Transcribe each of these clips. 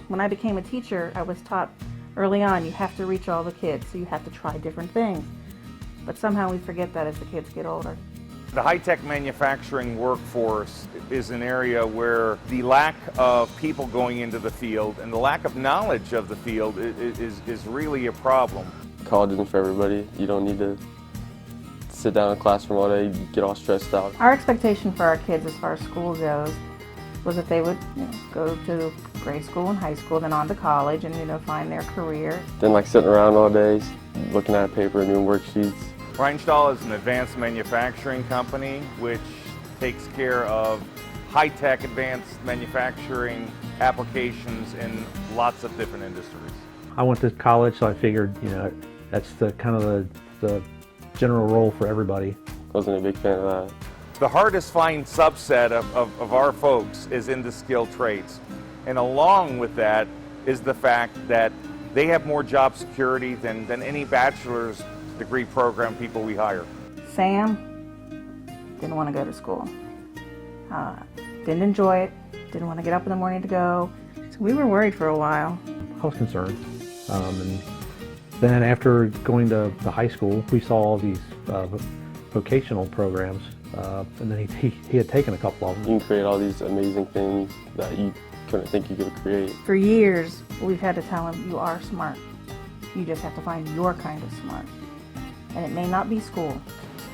When I became a teacher, I was taught early on you have to reach all the kids, so you have to try different things. But somehow we forget that as the kids get older. The high-tech manufacturing workforce is an area where the lack of people going into the field and the lack of knowledge of the field is really a problem. College isn't for everybody. You don't need to sit down in a classroom all day, get all stressed out. Our expectation for our kids as far as school goes was that they would go to grade school and high school, then on to college and find their career. Then like sitting around all day, looking at paper and doing worksheets. Rheinstahl is an advanced manufacturing company which takes care of high-tech advanced manufacturing applications in lots of different industries. I went to college, so I figured, that's the kind of the general role for everybody. Wasn't a big fan of that. The hardest find subset of our folks is in the skilled trades. And along with that is the fact that they have more job security than any bachelor's degree program people we hire. Sam didn't want to go to school. Didn't enjoy it. Didn't want to get up in the morning to go. So we were worried for a while. I was concerned. And then after going to the high school, we saw all these vocational programs, and then he had taken a couple of them. You can create all these amazing things that you couldn't think you could create. For years, we've had to tell him, you are smart. You just have to find your kind of smart. And it may not be school.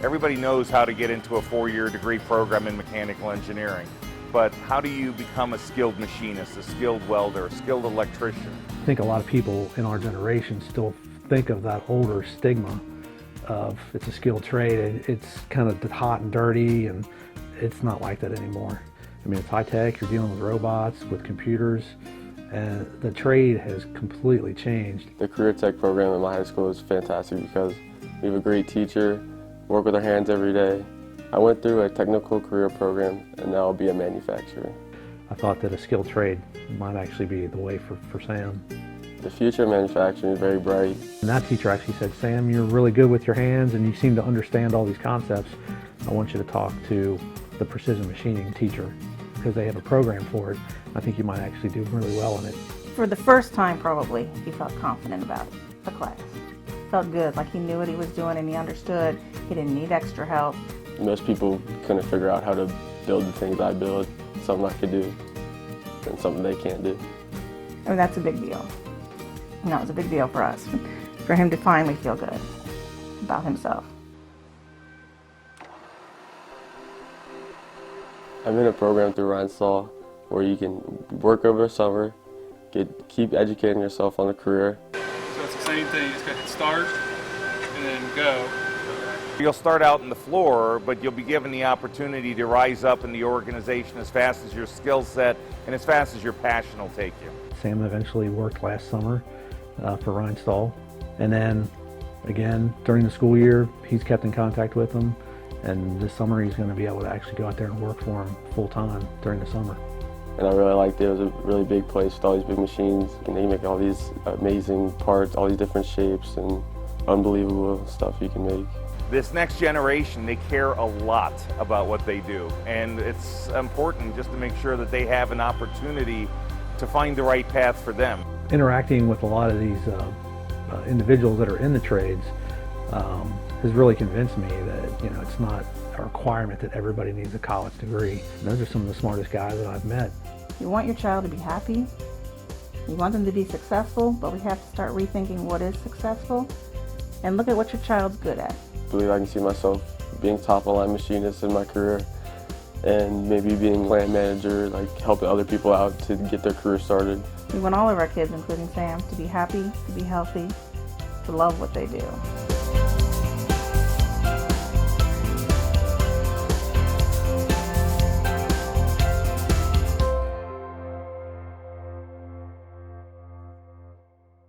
Everybody knows how to get into a 4-year degree program in mechanical engineering, but how do you become a skilled machinist, a skilled welder, a skilled electrician? I think a lot of people in our generation still think of that older stigma of it's a skilled trade. It's kind of hot and dirty, and it's not like that anymore. I mean, it's high tech, you're dealing with robots, with computers, and the trade has completely changed. The career tech program at my high school is fantastic because we have a great teacher, work with our hands every day. I went through a technical career program and now I'll be a manufacturer. I thought that a skilled trade might actually be the way for Sam. The future of manufacturing is very bright. And that teacher actually said, Sam, you're really good with your hands and you seem to understand all these concepts. I want you to talk to the precision machining teacher because they have a program for it. I think you might actually do really well in it. For the first time, probably, he felt confident about the class. Felt good, like he knew what he was doing and he understood. He didn't need extra help. Most people couldn't figure out how to build the things I build, something I could do, and something they can't do. I mean, that's a big deal. And that was a big deal for us, for him to finally feel good about himself. I'm in a program through Rheinstahl where you can work over the summer, keep educating yourself on a career. So it's the same thing, you just got to hit start and then go. You'll start out on the floor, but you'll be given the opportunity to rise up in the organization as fast as your skill set and as fast as your passion will take you. Sam eventually worked last summer for Rheinstahl, and then again during the school year he's kept in contact with them, and this summer he's going to be able to actually go out there and work for him full-time during the summer. And I really liked it. It was a really big place with all these big machines, and they make all these amazing parts, all these different shapes and unbelievable stuff you can make. This next generation, they care a lot about what they do, and it's important just to make sure that they have an opportunity to find the right path for them. Interacting with a lot of these individuals that are in the trades has really convinced me that it's not a requirement that everybody needs a college degree. And those are some of the smartest guys that I've met. You want your child to be happy, you want them to be successful, but we have to start rethinking what is successful and look at what your child's good at. I believe I can see myself being top-of-line machinist in my career and maybe being land manager, like helping other people out to get their career started. We want all of our kids, including Sam, to be happy, to be healthy, to love what they do.